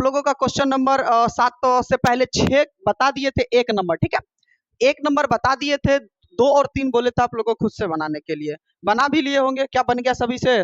लोगों का question number 7 से पहले 6 बता दिए थे, 1 नंबर, ठीक है, 1 नंबर बता दिए थे, 2 और 3 बोले थे आप लोगों को खुद से बनाने के लिए, बना भी लिए होंगे, क्या बन गया सभी से?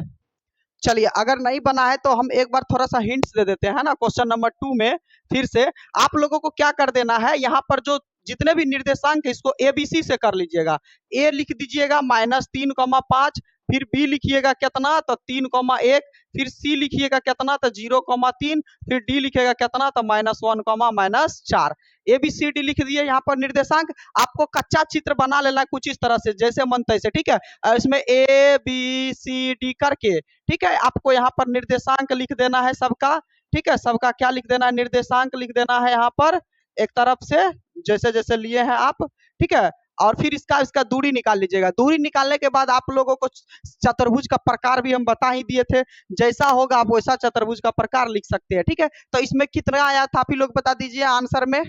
चलिए, अगर नहीं बना है तो हम एक बार थोड़ा सा हिंट्स दे देते हैं ना, क्वेश्चन नंबर 2 में फिर से आप लोगों को क्या कर देना है, यहाँ पर जो जितने भी निर्देशांक है इसको एबीसी से कर लीजिएगा। ए लिख दीजिएगा -3,5, फिर बी लिखिएगा कितना तो 3,1, फिर सी लिखिएगा कितना तो 0,3, फिर डी लिखिएगा कितना तो -1, -4। ABCD लिख दिए यहाँ पर निर्देशांक। आपको कच्चा चित्र बना लेना है कुछ इस तरह से, जैसे मन तैसे, ठीक है, इसमें ABCD करके, ठीक है, आपको यहाँ पर निर्देशांक लिख देना है सबका, ठीक है, सबका क्या लिख देना है, निर्देशांक लिख देना है यहाँ पर एक तरफ से, जैसे जैसे लिए हैं आप, ठीक है, और फिर इसका दूरी निकाल लीजिएगा। दूरी निकालने के बाद आप लोगों को चतुर्भुज का प्रकार भी हम बता ही दिए थे, जैसा होगा आप वैसा चतुर्भुज का प्रकार लिख सकते हैं, ठीक है। तो इसमें कितना आया था आप ही लोग बता दीजिए आंसर में।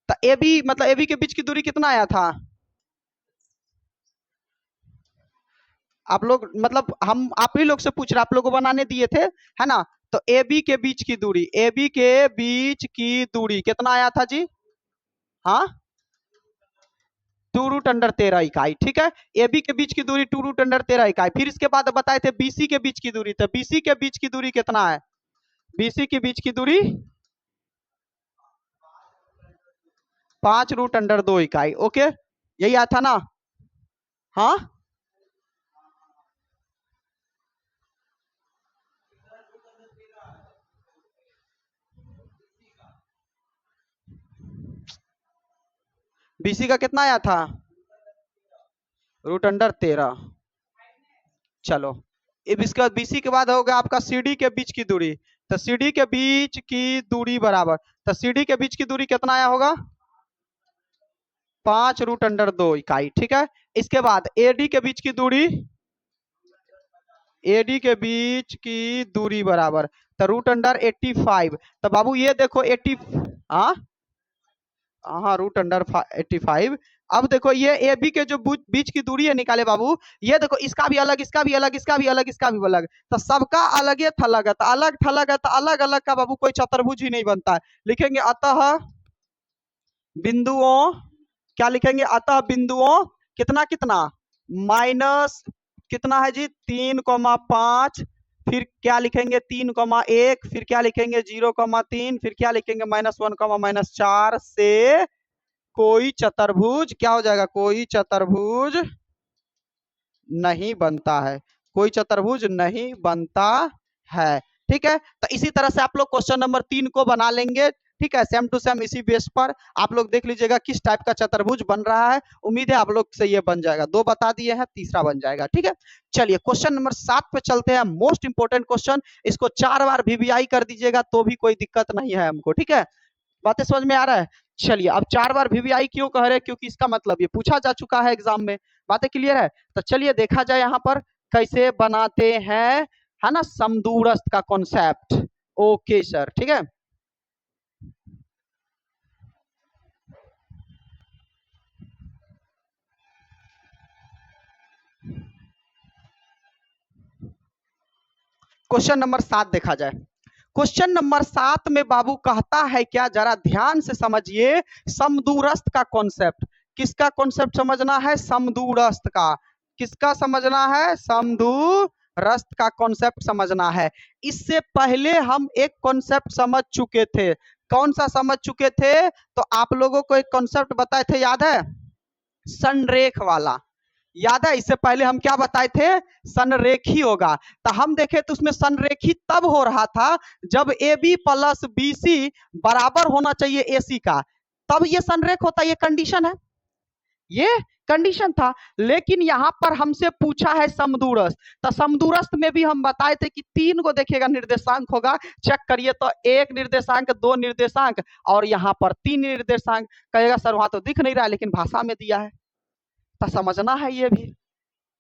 तो AB मतलब AB के बीच की दूरी कितना आया था आप लोग, मतलब हम आप ही लोग से पूछ रहे, आप लोग को बनाने दिए थे, है ना। तो AB के बीच की दूरी, AB के बीच की दूरी कितना आया था जी? हाँ, 2√13 इकाई, ठीक है, AB के बीच की दूरी 2√13 इकाई। फिर इसके बाद बताए थे BC के बीच की दूरी, तो BC के बीच की दूरी कितना है? BC के बीच की दूरी 5√2 इकाई। ओके, यही आया था ना? हाँ, BC का कितना आया था? √13। चलो, अब इसके बाद BC के बाद होगा आपका CD के बीच की दूरी, तो CD के बीच की दूरी बराबर, तो CD के बीच की दूरी कितना आया होगा? 5√2 इकाई, ठीक है। इसके बाद AD के बीच की दूरी, AD के बीच की दूरी बराबर, तो √85। तो बाबू ये देखो 80, हाँ हाँ, √85। अब देखो ये AB के जो बीच की दूरी है निकाले बाबू, ये देखो इसका भी अलग, इसका भी अलग, इसका भी अलग, इसका भी अलग, तो सबका अलग थलग है, तो अलग थलग है तो अलग अलग का बाबू कोई चतुर्भुज ही नहीं बनता है। लिखेंगे अतः बिंदुओं, क्या लिखेंगे? अतः बिंदुओं कितना कितना, माइनस कितना है जी 3,5, फिर क्या लिखेंगे 3,1, फिर क्या लिखेंगे 0,3, फिर क्या लिखेंगे -1, -4 से कोई चतुर्भुज क्या हो जाएगा? कोई चतुर्भुज नहीं बनता है, कोई चतुर्भुज नहीं बनता है, ठीक है। तो इसी तरह से आप लोग क्वेश्चन नंबर 3 को बना लेंगे, ठीक है, सेम टू सेम इसी बेस पर आप लोग देख लीजिएगा किस टाइप का चतुर्भुज बन रहा है। उम्मीद है आप लोग से ये बन जाएगा, 2 बता दिए हैं, तीसरा बन जाएगा, ठीक है। चलिए क्वेश्चन नंबर 7 पे चलते हैं, मोस्ट इंपोर्टेंट क्वेश्चन, इसको 4 बार VBI कर दीजिएगा तो भी कोई दिक्कत नहीं है हमको, ठीक है। बातें समझ में आ रहा है? चलिए, अब 4 बार VBI क्यों कह रहे हैं? क्योंकि इसका मतलब ये पूछा जा चुका है एग्जाम में। बातें क्लियर है? तो चलिए देखा जाए यहाँ पर कैसे बनाते हैं, है ना, समदूरस्थ का कॉन्सेप्ट। ओके सर, ठीक है। क्वेश्चन नंबर 7 देखा जाए। क्वेश्चन नंबर 7 में बाबू कहता है क्या, जरा ध्यान से समझिए, समदूरस्थ का कॉन्सेप्ट। किसका कॉन्सेप्ट समझना है? समदूरस्थ का। किसका समझना है? समदूरस्थ का कॉन्सेप्ट समझना है। इससे पहले हम एक कॉन्सेप्ट समझ चुके थे। कौन सा समझ चुके थे? तो आप लोगों को एक कॉन्सेप्ट बताए थे, याद है? संरेख वाला, याद है? इससे पहले हम क्या बताए थे? संरेखी होगा। तो हम देखे तो उसमें संरेखी तब हो रहा था जब AB प्लस BC बराबर होना चाहिए AC का, तब ये संरेख होता, ये कंडीशन है, ये कंडीशन था। लेकिन यहां पर हमसे पूछा है समदूरस्थ, तो समदूरस्थ में भी हम बताए थे कि 3 को देखिएगा निर्देशांक होगा, चेक करिए तो 1 निर्देशांक, 2 निर्देशांक और यहाँ पर 3 निर्देशांक। कहेगा सर वहां तो दिख नहीं रहा है, लेकिन भाषा में दिया है, तो समझना है ये भी।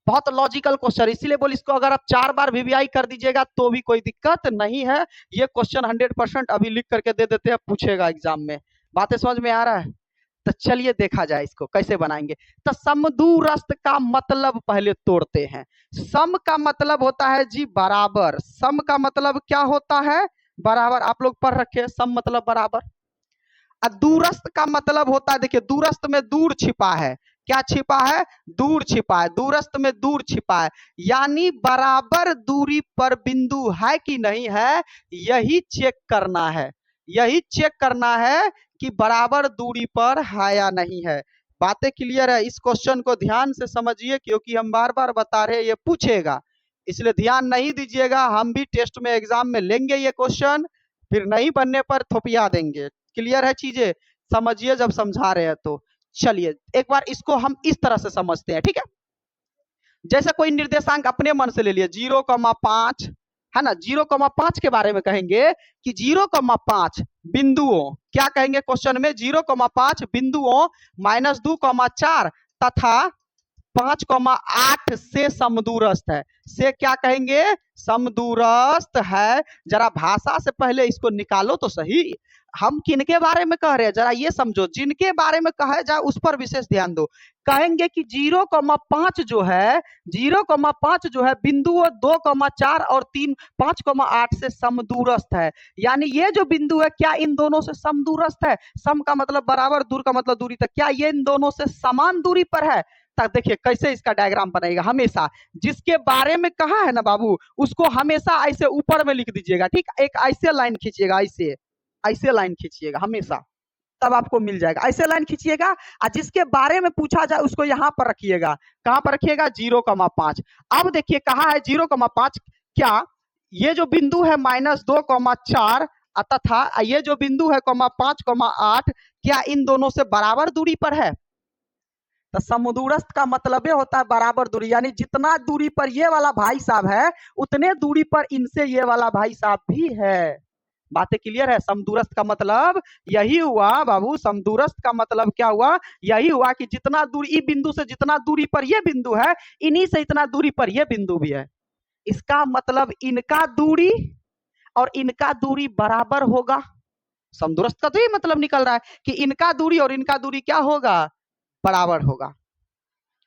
बहुत लॉजिकल क्वेश्चन, इसीलिए बोल इसको अगर आप 4 बार VBI कर दीजिएगा तो भी कोई दिक्कत नहीं है। ये क्वेश्चन 100% अभी लिख करके दे देते हैं, पूछेगा एग्जाम में। बातें समझ में आ रहा है? तो चलिए देखा जाए इसको कैसे बनाएंगे। तो समदूरस्थ का मतलब पहले तोड़ते हैं। सम का मतलब होता है जी बराबर, सम का मतलब क्या होता है? बराबर आप लोग पढ़ रखे हैं, सम मतलब बराबर। दूरस्थ का मतलब होता है, देखिए दूरस्थ में दूर छिपा है, क्या छिपा है, दूर छिपा है, दूरस्थ में दूर छिपा है, यानी बराबर दूरी पर बिंदु है कि नहीं है, यही चेक करना है, यही चेक करना है कि बराबर दूरी पर है या नहीं है। बातें क्लियर है? इस क्वेश्चन को ध्यान से समझिए, क्योंकि हम बार बार बता रहे हैं ये पूछेगा, इसलिए ध्यान नहीं दीजिएगा। हम भी टेस्ट में एग्जाम में लेंगे ये क्वेश्चन, फिर नहीं बनने पर थोपिया देंगे। क्लियर है चीजें? समझिए जब समझा रहे हैं तो। चलिए एक बार इसको हम इस तरह से समझते हैं, ठीक है। जैसे कोई निर्देशांक अपने मन से ले लिए 0,5 है ना, 0,5 के बारे में कहेंगे कि 0,5 बिंदुओं, क्या कहेंगे क्वेश्चन में, 0,5 बिंदुओं -2,4 तथा 5,8 से समदूरस्थ है, से क्या कहेंगे, समदूरस्थ है। जरा भाषा से पहले इसको निकालो तो सही, हम किनके बारे में कह रहे हैं जरा ये समझो, जिनके बारे में कहा जाए उस पर विशेष ध्यान दो। कहेंगे कि 0,5 जो है, 0,5 जो है बिंदु 2,4 और 5,8 से समदूरस्थ है, यानी ये जो बिंदु है क्या इन दोनों से समदूरस्थ है, सम का मतलब बराबर, दूर का मतलब दूरी तक, क्या ये इन दोनों से समान दूरी पर है। तब देखिए कैसे इसका डायग्राम बनेगा, हमेशा जिसके बारे में कहा है ना बाबू, उसको हमेशा ऐसे ऊपर में लिख दीजिएगा, ठीक, एक ऐसे लाइन खींचिएगा, ऐसे ऐसे लाइन खींचिएगा हमेशा, तब आपको मिल जाएगा, ऐसे लाइन खींचिएगा। और जिसके बारे में पूछा जाए उसको यहाँ पर रखिएगा, कहाँ पर रखिएगा, 0,5। अब देखिए कहा है 0,5, क्या ये जो बिंदु है -2,4 तथा ये जो बिंदु है 5,8, क्या इन दोनों से बराबर दूरी पर है। तो समदूरस्थ का मतलब होता है बराबर दूरी, यानी जितना दूरी पर ये वाला भाई साहब है उतने दूरी पर इनसे ये वाला भाई साहब भी है। बातें क्लियर है? समदूरस्थ का मतलब यही हुआ बाबू, समदूरस्थ का मतलब क्या हुआ, यही हुआ कि जितना दूरी बिंदु से जितना दूरी पर ये बिंदु है, इन्हीं से इतना दूरी पर ये बिंदु भी है। इसका मतलब इनका दूरी और इनका दूरी बराबर होगा। समदूरस्थ का तो ये मतलब निकल रहा है कि इनका दूरी और इनका दूरी क्या होगा, बराबर होगा।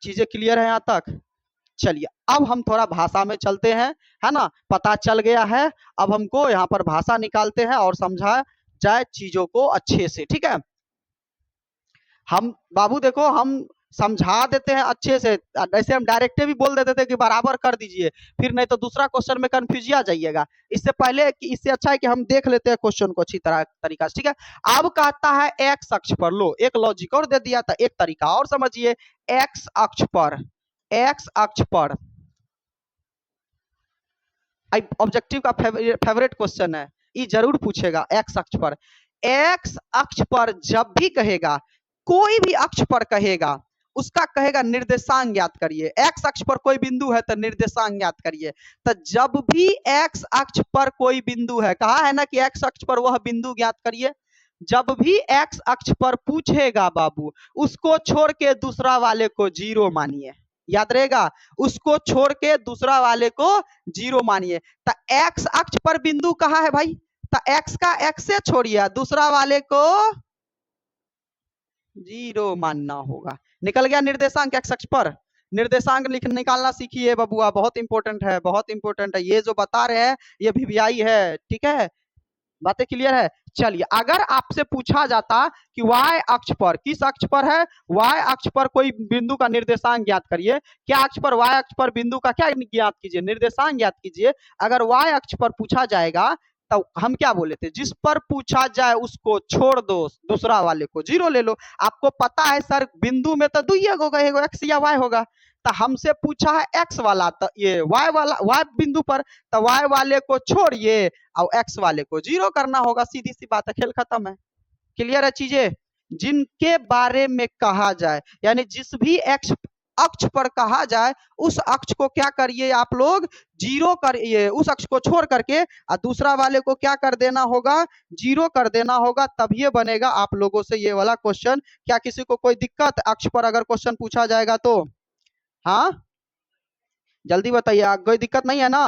चीजें क्लियर है यहाँ तक? चलिए अब हम थोड़ा भाषा में चलते हैं, है ना, पता चल गया है। अब हमको यहाँ पर भाषा निकालते हैं और समझा जाए चीजों को अच्छे से, ठीक है। हम बाबू देखो, हम समझा देते हैं अच्छे से, ऐसे हम डायरेक्ट भी बोल देते थे कि बराबर कर दीजिए, फिर नहीं तो दूसरा क्वेश्चन में कंफ्यूज आ जाइएगा। इससे पहले कि इससे अच्छा है कि हम देख लेते हैं क्वेश्चन को अच्छी तरह तरीका से, ठीक है। अब कहता है एक्स अक्ष पर, लो एक लॉजिक और दे दिया था, एक तरीका और समझिए। एक्स अक्ष पर, एक्स अक्ष पर ऑब्जेक्टिव का फेवरेट क्वेश्चन है, ये जरूर पूछेगा। एक्स अक्ष पर, एक्स अक्ष पर जब भी कहेगा, कोई भी अक्ष पर कहेगा, उसका कहेगा निर्देशांक ज्ञात करिए। एक्स अक्ष पर कोई बिंदु है तो निर्देशांक ज्ञात करिए। तो जब भी एक्स अक्ष पर कोई बिंदु है, कहा है ना कि एक्स अक्ष पर वह बिंदु ज्ञात करिए, जब भी एक्स अक्ष पर पूछेगा बाबू, उसको छोड़ के दूसरा वाले को जीरो मानिए, याद रहेगा, उसको छोड़ के दूसरा वाले को जीरो मानिए। तो एक्स अक्ष पर बिंदु कहाँ है भाई, तो एक्स का एक्स से छोड़िए, दूसरा वाले को जीरो मानना होगा। निकल गया निर्देशांक एक्स अक्ष पर। निर्देशांक निकालना सीखिए बबुआ, बहुत इंपॉर्टेंट है, बहुत इंपॉर्टेंट है। ये जो बता रहे हैं ये वीवीआई है, ठीक है। बातें क्लियर है? चलिए अगर आपसे पूछा जाता कि y अक्ष पर, किस अक्ष पर है, y अक्ष पर कोई बिंदु का निर्देशांक ज्ञात करिए, क्या अक्ष पर, y अक्ष पर बिंदु का क्या ज्ञात कीजिए, निर्देशांक ज्ञात कीजिए। अगर y अक्ष पर पूछा जाएगा तो हम क्या बोले थे, जिस पर पूछा जाए उसको छोड़ दो, दूसरा वाले को जीरो ले लो। आपको पता है सर बिंदु में तो दुई होगा, एगो एक्स या वाई होगा, तो हमसे पूछा है एक्स वाला, तो ये वाई वाला, वाई बिंदु पर, तो वाई वाले को छोड़िए और एक्स वाले को जीरो करना होगा, सीधी सी बात है, खेल खत्म है। क्लियर है चीजें? जिनके बारे में कहा जाए, यानी जिस भी एक्स अक्ष पर कहा जाए उस अक्ष को क्या करिए आप लोग, जीरो करिए, उस अक्ष को छोड़ करके और दूसरा वाले को क्या कर देना होगा, जीरो कर देना होगा, तब ये बनेगा आप लोगों से ये वाला क्वेश्चन। क्या किसी को कोई दिक्कत अक्ष पर अगर क्वेश्चन पूछा जाएगा तो? हाँ जल्दी बताइए, कोई दिक्कत नहीं है ना?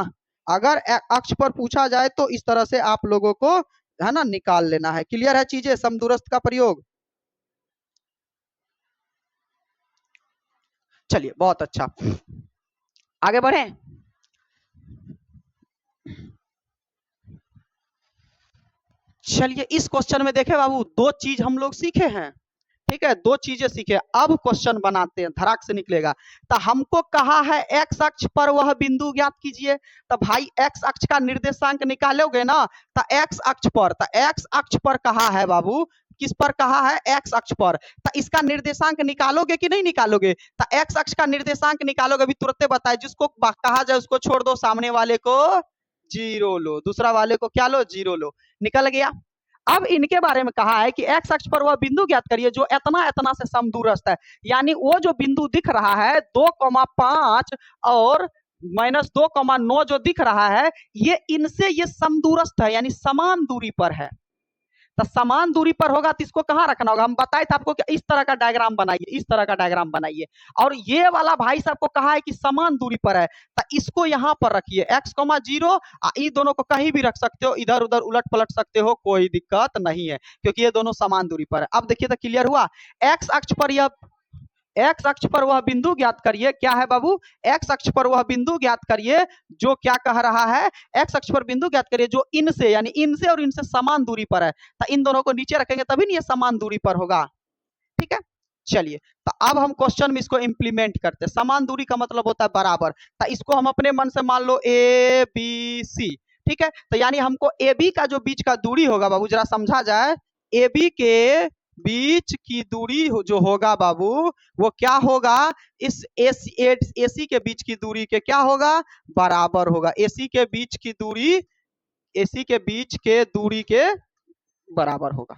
अगर अक्ष पर पूछा जाए तो इस तरह से आप लोगों को, है ना, निकाल लेना है। क्लियर है चीजें? समदूरस्थ का प्रयोग। चलिए बहुत अच्छा, आगे बढ़े। चलिए इस क्वेश्चन में देखे बाबू, दो चीज हम लोग सीखे हैं, ठीक है, दो चीजें सीखे। अब क्वेश्चन बनाते हैं, धड़ाक से निकलेगा। तो हमको कहा है एक्स अक्ष पर वह बिंदु ज्ञात कीजिए। तो भाई एक्स अक्ष का निर्देशांक निकालोगे ना, तो एक्स अक्ष पर, तो एक्स अक्ष पर कहा है बाबू, किस पर कहा है, एक्स अक्ष पर। तो इसका निर्देशांक निकालोगे कि नहीं निकालोगे? तो एक्स अक्ष का निर्देशांक निकालोगे, अभी तुरंत बताए, जिसको कहा जाए उसको छोड़ दो, सामने वाले को जीरो लो, दूसरा वाले को क्या लो, जीरो लो, निकल गया। अब इनके बारे में कहा है कि एक्स अक्ष पर वह बिंदु ज्ञात करिए जो इतना इतना से समदूरस्थ है। यानी वो जो बिंदु दिख रहा है 2,5 और -2,9 जो दिख रहा है, ये इनसे ये समदूरस्थ है, यानी समान दूरी पर है। तो समान दूरी पर होगा तो इसको कहाँ रखना होगा? हम बताए थे आपको कि इस तरह का डायग्राम बनाइए, इस तरह का डायग्राम बनाइए। और ये वाला भाई साहब को कहा है कि समान दूरी पर है, तो इसको यहाँ पर रखिए x,0। इन दोनों को कहीं भी रख सकते हो, इधर उधर उलट पलट सकते हो, कोई दिक्कत नहीं है, क्योंकि ये दोनों समान दूरी पर है। अब देखिए तो क्लियर हुआ। एक्स अक्ष पर यह, एक्स अक्ष पर वह बिंदु ज्ञात करिए, क्या है बाबू, एक्स अक्ष पर वह बिंदु ज्ञात करिए जो क्या कह रहा है, एक्स अक्ष पर बिंदु ज्ञात करिए जो इनसे, यानी इनसे और इनसे समान दूरी पर है। तो इन दोनों को नीचे रखेंगे तभी नहीं ये समान दूरी पर होगा, ठीक है। चलिए तो अब हम क्वेश्चन में इसको इंप्लीमेंट करते हैं। समान दूरी का मतलब होता है बराबर, तो इसको हम अपने मन से मान लो ए बी सी, ठीक है। तो यानी हमको ए बी का जो बीच का दूरी होगा बाबू, जरा समझा जाए, ए बी के बीच की दूरी जो होगा बाबू, वो क्या होगा, इस एसी के बीच की दूरी के क्या होगा, बराबर होगा। एसी के बीच की दूरी, एसी के बीच के दूरी के बराबर होगा।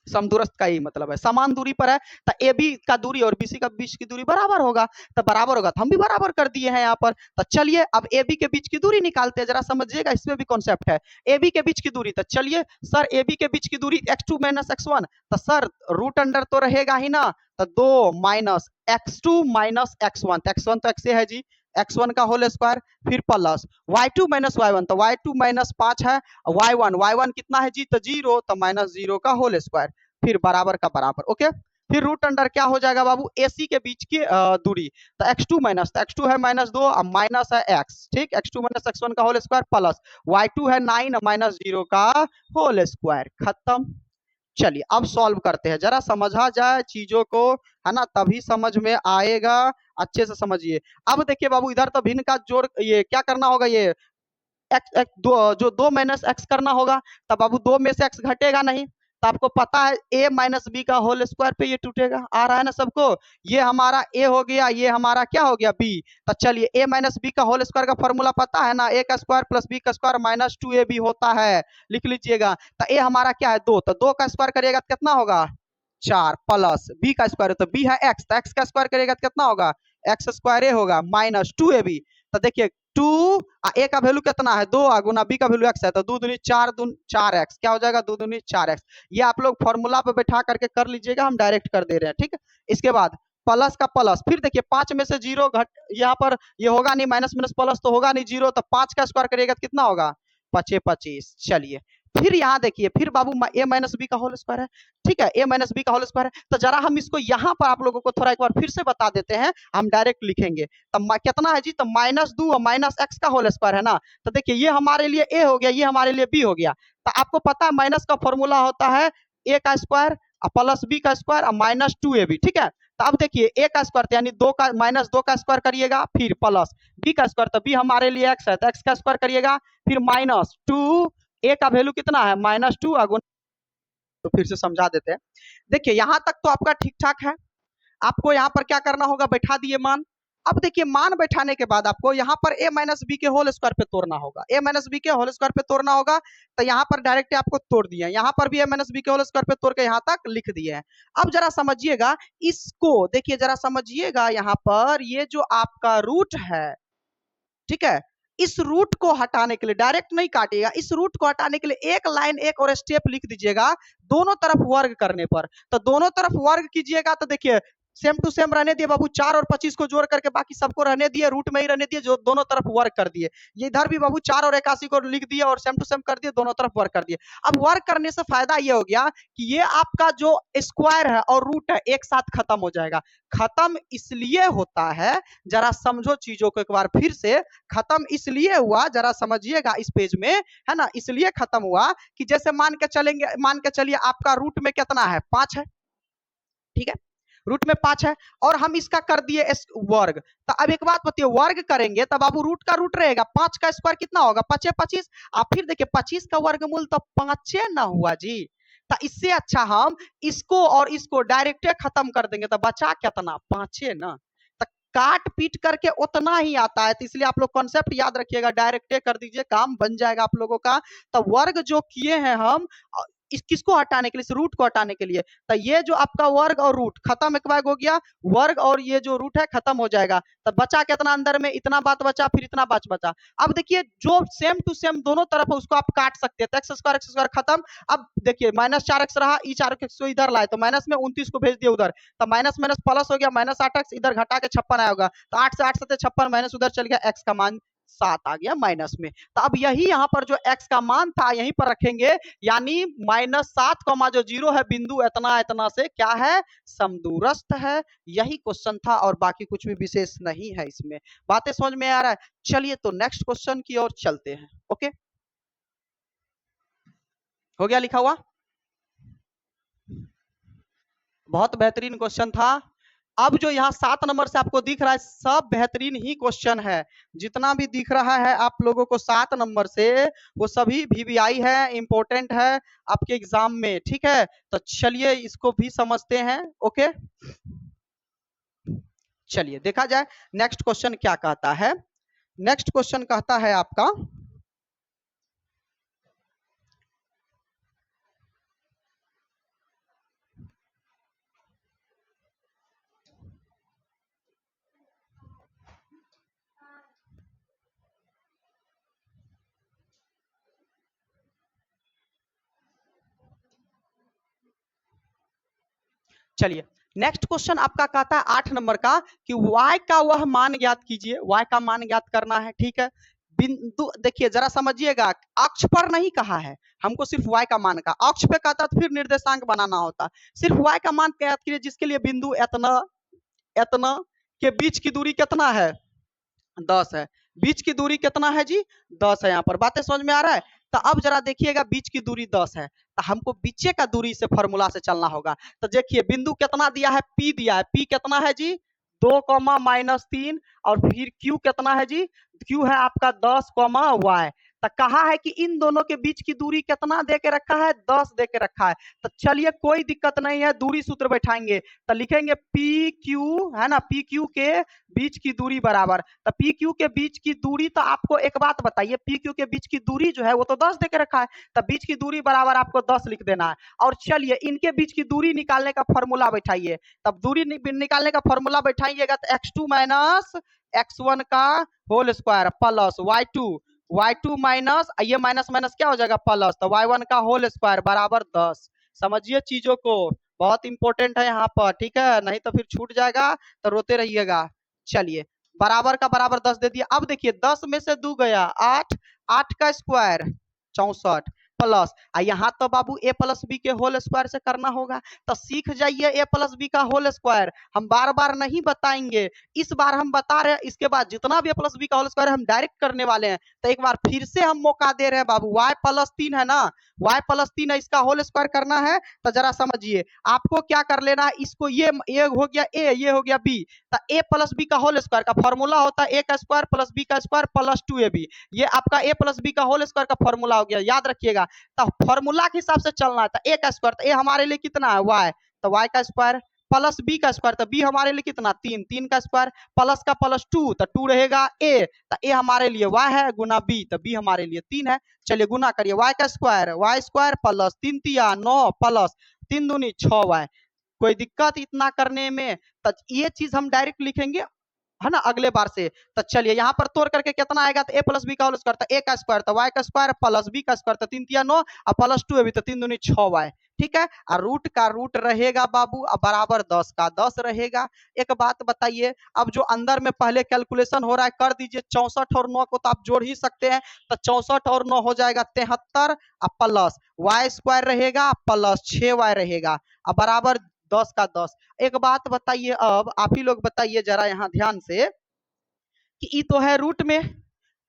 समदूरस्थ का यही मतलब है, समान दूरी पर है, तो ए बी का दूरी और बीसी का बीच की दूरी बराबर होगा। तो बराबर होगा तो हम भी बराबर कर दिए हैं यहाँ पर। तो चलिए अब ए बी के बीच की दूरी निकालते हैं, जरा समझिएगा, इसमें भी कॉन्सेप्ट है। ए बी के बीच की दूरी, तो चलिए सर ए बी के बीच की दूरी x2 - x1, तो सर रूट अंडर तो रहेगा ही ना, तो 2 माइनस x2 - x1, तो x1 तो x है जी, x1 का होल स्क्वायर, फिर प्लस y2 - y1, तो y2 -5 है, y1 कितना है जी, तो 0, तो -0 का होल स्क्वायर, फिर बराबर का बराबर, ओके। फिर रूट अंडर क्या हो जाएगा बाबू, एसी के बीच की दूरी, तो x2 माइनस, तो x2 है -2 और माइनस है x, ठीक, x2 - x1 का होल स्क्वायर प्लस y2 है 9 -0 का होल स्क्वायर, खत्म। चलिए अब सॉल्व करते हैं, जरा समझा जाए चीजों को, है ना, तभी समझ में आएगा, अच्छे से समझिए। अब देखिए बाबू, इधर तो भिन्न का जोड़, ये क्या करना होगा, ये एक्स जो 2 माइनस एक्स करना होगा, तब बाबू 2 में से एक्स घटेगा नहीं, तो आपको पता है a माइनस बी का होल स्क्वायर पे ये टूटेगा, आ रहा है ना सबको, ये हमारा a हो गया, ये हमारा क्या हो गया b। तो चलिए a माइनस बी का होल स्क्वायर का फॉर्मूला पता है ना, a का स्क्वायर प्लस b का स्क्वायर माइनस 2ab होता है, लिख लीजिएगा। तो a हमारा क्या है 2, तो 2 का स्क्वायर करिएगा तो कितना होगा 4, प्लस b का स्क्वायर, तो b है x, तो x का स्क्वायर करिएगा तो कितना होगा, एक्स स्क्वायर ए होगा माइनस 2ab। तो देखिए 2 ए का वैल्यू कितना है 2 गुना बी का वैल्यू एक्स है, तो 2 दूनी 4, 4x, क्या हो जाएगा 2 दूनी 4x। ये आप लोग फॉर्मूला पे बैठा करके कर लीजिएगा, हम डायरेक्ट कर दे रहे हैं, ठीक है। इसके बाद प्लस का प्लस, फिर देखिए 5 में से 0 घट, यहाँ पर ये होगा नहीं, माइनस माइनस प्लस तो होगा नहीं 0, तो 5 का स्क्वायर करिएगा तो कितना होगा 5 25। चलिए फिर यहाँ देखिए, फिर बाबू a माइनस बी का होल स्क्वायर है, ठीक है, a माइनस बी का होल स्क्वायर है। तो जरा हम इसको यहाँ पर आप लोगों को थोड़ा एक बार फिर से बता देते हैं, हम डायरेक्ट लिखेंगे। तो कितना है जी, तो -2 और माइनस एक्स का होल स्क्वायर है ना, तो देखिए ये हमारे लिए a हो गया, ये हमारे लिए b हो गया। तो आपको पता है माइनस का फॉर्मूला होता है a का स्क्वायर प्लस b का स्क्वायर और माइनस 2ab, ठीक है। तो अब देखिए a का स्क्वायर यानी 2 का -2 का स्क्वायर करिएगा, फिर प्लस b का स्क्वायर, तो b हमारे लिए x है, तो x का स्क्वायर करिएगा, फिर -2, a का वैल्यू कितना है -2 अगुना, तो फिर से समझा देते हैं। देखिए यहाँ तक तो आपका ठीक ठाक है, आपको यहाँ पर क्या करना होगा, बैठा दिए मान। अब देखिए मान बैठाने के बाद आपको यहाँ पर a माइनस बी के होल स्क्वायर पे तोड़ना होगा, a माइनस बी के होल स्क्वायर पे तोड़ना होगा। तो यहाँ पर डायरेक्ट आपको तोड़ दिए, यहाँ पर भी a माइनस बी के होल स्क्वायर पे तोड़ के यहाँ तक लिख दिए हैं। अब जरा समझिएगा इसको, देखिए जरा समझिएगा, यहाँ पर ये जो आपका रूट है, ठीक है, इस रूट को हटाने के लिए डायरेक्ट नहीं काटिएगा, इस रूट को हटाने के लिए एक लाइन एक और स्टेप लिख दीजिएगा, दोनों तरफ वर्ग करने पर। तो दोनों तरफ वर्ग कीजिएगा तो देखिए सेम टू सेम रहने दिए बाबू, 4 और 25 को जोड़ करके बाकी सबको रहने दिए, रूट में ही रहने दिए, जो दोनों तरफ वर्क कर दिए। ये इधर भी बाबू 4 और 81 को लिख दिए और सेम टू सेम कर दिए, दोनों तरफ वर्क कर दिए। अब वर्क करने से फायदा ये हो गया कि ये आपका जो स्क्वायर है और रूट है एक साथ खत्म हो जाएगा। खत्म इसलिए होता है, जरा समझो चीजों को एक बार फिर से, खत्म इसलिए हुआ, जरा समझिएगा इस पेज में, है ना, इसलिए खत्म हुआ कि जैसे मान के चलिए आपका रूट में कितना है, 5 है, ठीक है, रूट में 5 है और हम इसका कर दिए वर्ग। तो अब एक बात बताइए, वर्ग करेंगे तब बाबू रूट का रूट रहेगा, 5 का स्क्वायर कितना होगा, 5 25। आप फिर देखिए 25 का वर्गमूल तो 5 ना हुआ जी। तो इससे अच्छा हम इसको और इसको डायरेक्ट खत्म कर देंगे, तो बचा कितना, 5 ना। तो काट पीट करके उतना ही आता है, तो इसलिए आप लोग कॉन्सेप्ट याद रखिएगा, डायरेक्ट कर दीजिए, काम बन जाएगा आप लोगों का। तो वर्ग जो किए हैं हम इस किसको हटाने के लिए, इस रूट को हटाने के लिए, तो ये जो आपका वर्ग और रूट खत्म एक बार हो गया, वर्ग और ये जो रूट है खत्म हो जाएगा। तब बचा कितना अंदर में, इतना बात बचा, फिर इतना बात बचा। अब देखिए जो सेम टू सेम दोनों तरफ है उसको आप काट सकते हैं, तो एक्स स्क्वायर खत्म। अब देखिए -4x रहा, ई 4x को इधर लाए तो माइनस में 29 को भेज दिया उधर, तो माइनस माइनस प्लस हो गया, -8x इधर घटा के 56 आया होगा, तो 8 से 8 7 56 माइनस उधर चल गया, x का मान 7 आ गया माइनस में। तो अब यही यहाँ पर जो x का मान था यहीं पर रखेंगे, यानी -7 जो 0 है बिंदु इतना इतना से क्या है, समदूरस्थ है। यही क्वेश्चन था और बाकी कुछ भी विशेष नहीं है इसमें। बातें समझ में आ रहा है? चलिए तो नेक्स्ट क्वेश्चन की ओर चलते हैं। ओके, हो गया लिखा हुआ, बहुत बेहतरीन क्वेश्चन था। अब जो यहाँ 7 नंबर से आपको दिख रहा है सब बेहतरीन ही क्वेश्चन है, जितना भी दिख रहा है आप लोगों को 7 नंबर से वो सभी VVI है, इंपॉर्टेंट है आपके एग्जाम में, ठीक है। तो चलिए इसको भी समझते हैं। ओके, चलिए देखा जाए नेक्स्ट क्वेश्चन क्या कहता है। नेक्स्ट क्वेश्चन कहता है आपका, चलिए नेक्स्ट क्वेश्चन आपका कहता है 8 नंबर का कि y का वह मान ज्ञात कीजिए। y का मान ज्ञात करना है, ठीक है। बिंदु देखिए जरा समझिएगा, अक्ष पर नहीं कहा है हमको, सिर्फ y का मान का, अक्ष पे कहता तो फिर निर्देशांक बनाना होता। सिर्फ y का मान ज्ञात कीजिए जिसके लिए बिंदु इतना इतना के बीच की दूरी कितना है, 10 है। बीच की दूरी कितना है जी, 10 है। यहाँ पर बातें समझ में आ रहा है? तो अब जरा देखिएगा, बीच की दूरी 10 है तो हमको बीचे का दूरी से फॉर्मूला से चलना होगा। तो देखिए बिंदु कितना दिया है, P दिया है। P कितना है जी, 2, -3 और फिर Q कितना है जी, Q है आपका 10, y। तो कहा है कि इन दोनों के बीच की दूरी कितना दे के रखा है, 10 दे के रखा है। तो चलिए कोई दिक्कत नहीं है, दूरी सूत्र बैठाएंगे तो लिखेंगे PQ, है ना, PQ के बीच की दूरी बराबर। तो PQ के बीच की दूरी, तो आपको एक बात बताइए, PQ के बीच की दूरी जो है वो तो 10 दे के रखा है, तो बीच की दूरी बराबर आपको 10 लिख देना है। और चलिए इनके बीच की दूरी निकालने का फॉर्मूला बैठाइए। तब दूरी निकालने का फॉर्मूला बैठाइएगा तो x2 माइनस x1 का whole square plus y2 minus ये माइनस माइनस क्या हो जाएगा प्लस, तो y1 का होल स्क्वायर बराबर 10। समझिए चीजों को, बहुत इंपॉर्टेंट है यहाँ पर, ठीक है, नहीं तो फिर छूट जाएगा तो रोते रहिएगा। चलिए बराबर का बराबर 10 दे दिया। अब देखिए 10 में से 2 गया 8, 8 का स्क्वायर 64 प्लस, यहाँ तो बाबू a प्लस बी के होल स्क्वायर से करना होगा। तो सीख जाइए a प्लस बी का होल स्क्वायर, हम बार बार नहीं बताएंगे, इस बार हम बता रहे हैं। इसके बाद जितना भी a प्लस बी का होल स्क्वायर हम डायरेक्ट करने वाले हैं। तो एक बार फिर से हम मौका दे रहे हैं बाबू, y प्लस 3 है ना, y प्लस 3 है, इसका होल स्क्वायर करना है। तो जरा समझिए आपको क्या कर लेना है, इसको ये हो गया a, ये हो गया b। तो a प्लस बी का होल स्क्वायर का फॉर्मूला होता है a का स्क्वायर प्लस b का स्क्वायर प्लस 2ab। ये आपका a प्लस बी का होल स्क्वायर का फॉर्मूला हो गया, याद रखिएगा। तो फॉर्मूला के हिसाब से चलना है। तो a का स्क्वायर, तो a हमारे लिए कितना है y, तो y का स्क्वायर प्लस b का स्क्वायर, तो b हमारे लिए कितना 3, 3 का स्क्वायर प्लस का प्लस 2, तो 2 रहेगा a, तो a हमारे लिए y है गुना b, तो b हमारे लिए 3 है। चलिए गुना करिए, y का स्क्वायर y स्क्वायर प्लस 3 तिया 9 प्लस 3 दूनी 6y। कोई दिक्कत इतना करने में? तो ये चीज हम डायरेक्ट लिखेंगे है ना, अगले बार से। तो चलिए यहाँ पर तोड़ करके कितना आएगा, तो a प्लस बी का होल स्क्वायर, तो a का स्क्वायर, तो y का स्क्वायर प्लस b का स्क्वायर, तो 3 तिया 9 और प्लस 2 अभी, तो 3 दूनी 6y। ठीक है, और रूट का रूट रहेगा बाबू अब बराबर 10 का 10 रहेगा। एक बात बताइए, अब जो अंदर में पहले कैलकुलेशन हो रहा है कर दीजिए, 64 और 9 को तो आप जोड़ ही सकते हैं, तो 64 और 9 हो जाएगा 73 और प्लस वाई स्क्वायर रहेगा प्लस 6y रहेगा और बराबर 10 का 10। एक बात बताइए, अब आप ही लोग बताइए जरा यहाँ ध्यान से कि ये तो है रूट में,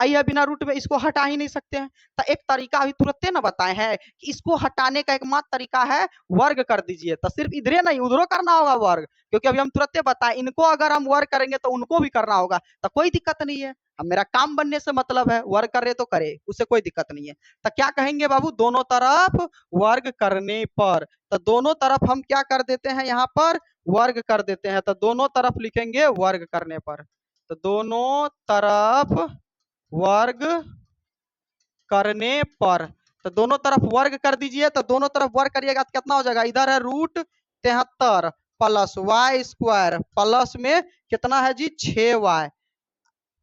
आइए बिना रूट में इसको हटा ही नहीं सकते हैं। तो एक तरीका अभी तुरंत ना बताए हैं कि इसको हटाने का एकमात्र तरीका है वर्ग कर दीजिए। तो सिर्फ इधरे नहीं उधरो करना होगा वर्ग, क्योंकि अभी हम तुरंत बताए इनको अगर हम वर्ग करेंगे तो उनको भी करना होगा, तो कोई दिक्कत नहीं है। अब मेरा काम बनने से मतलब है, वर्ग करे तो करे, उससे कोई दिक्कत नहीं है। तो क्या कहेंगे बाबू, दोनों तरफ वर्ग करने पर, तो दोनों तरफ हम क्या कर देते हैं, यहाँ पर वर्ग कर देते हैं। तो दोनों तरफ लिखेंगे वर्ग करने पर, तो दोनों तरफ वर्ग करने पर, तो दोनों तरफ वर्ग कर दीजिए। तो दोनों तरफ वर्ग करिएगा तो कितना हो जाएगा, इधर है root 73 plus Y square plus में कितना है जी 6y,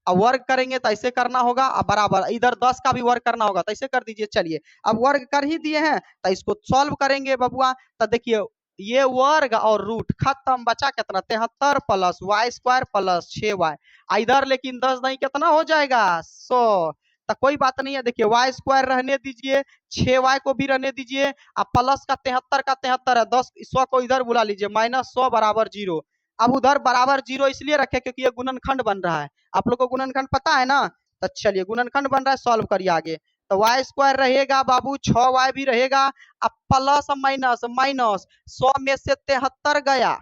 अब वर्ग करेंगे तो ऐसे करना होगा, अब बराबर इधर 10 का भी वर्ग करना होगा, तो ऐसे कर दीजिए। चलिए अब वर्ग कर ही दिए हैं तो इसको सॉल्व करेंगे बबुआ। तो देखिए ये वर्ग और रूट खत्म, बचा कितना 73 plus Y square plus 6y, इधर लेकिन 10 नहीं कितना हो जाएगा 100। तो कोई बात नहीं है, देखिए वाई स्क्वायर रहने दीजिए, 6y को भी रहने दीजिए, अब प्लस का 73 का 73 है, 10 100 को इधर बुला लीजिए, माइनस 100 बराबर 0। अब उधर बराबर 0 इसलिए रखे क्योंकि ये गुणनखंड बन रहा है, आप लोग को गुणनखंड पता है ना। तो चलिए गुणनखंड बन रहा है, सॉल्व करिए आगे। तो वाई स्क्वायर रहेगा बाबू 6y भी रहेगा, अब प्लस माइनस माइनस 100 में से 73 गया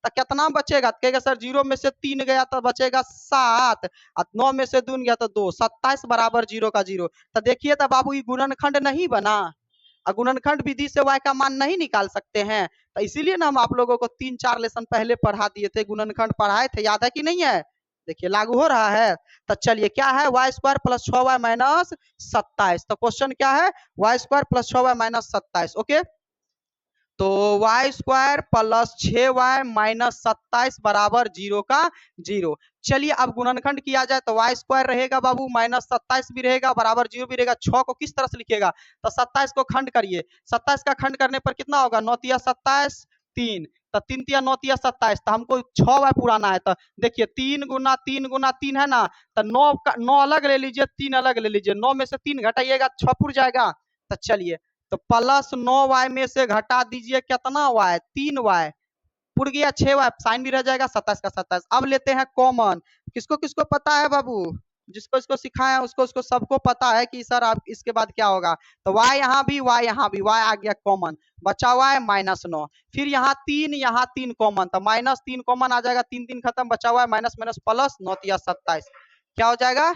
तो कितना बचेगा, कहेगा सर 0 में से 3 गया तो बचेगा 7, और 9 में से 2 गया तो 2, 27 बराबर 0 का 0। तो देखिए तो बाबू ये गुणनखंड नहीं बना, गुणनखंड विधि से y का मान नहीं निकाल सकते हैं। तो इसीलिए ना हम आप लोगों को 3-4 लेसन पहले पढ़ा दिए थे, गुणनखंड पढ़ाए थे, याद है कि नहीं है, देखिए लागू हो रहा है। तो चलिए क्या है, y square plus 6y minus 27। तो क्वेश्चन क्या है, y square plus 6y minus 27। Okay, तो y square plus 6y minus 27 बराबर 0 का 0। चलिए अब गुणनखंड किया जाए तो वाई स्क्वायर रहेगा बाबू माइनस 27 भी रहेगा बराबर 0 भी रहेगा। 6 को किस तरह से लिखेगा, तो 27 को खंड करिए, 27 का खंड करने पर कितना होगा, 9 तिया 27 3, तो 3 तिया 9 तिया 27, तो हमको 6y पुराना है। तो देखिए 3 गुना 3 गुना 3 है ना, तो 9 अलग ले लीजिए, 3 अलग ले लीजिए, 9 में से 3 घटाइएगा 6 पुर जाएगा। तो चलिए तो प्लस 9y में से घटा दीजिए कितना y 3y, पुर गया 6y, साइन भी रह जाएगा 27 का 27। अब लेते हैं कॉमन, किसको किसको पता है बाबू, जिसको इसको सिखाया उसको उसको सबको पता है कि सर आप इसके बाद क्या होगा। तो y यहाँ भी y यहाँ भी y आ गया कॉमन, बचा हुआ है -9, फिर यहाँ 3 कॉमन, तो -3 कॉमन आ जाएगा, 3 3 खत्म, बचा हुआ है माइनस माइनस प्लस 9 तिया 27, क्या हो जाएगा,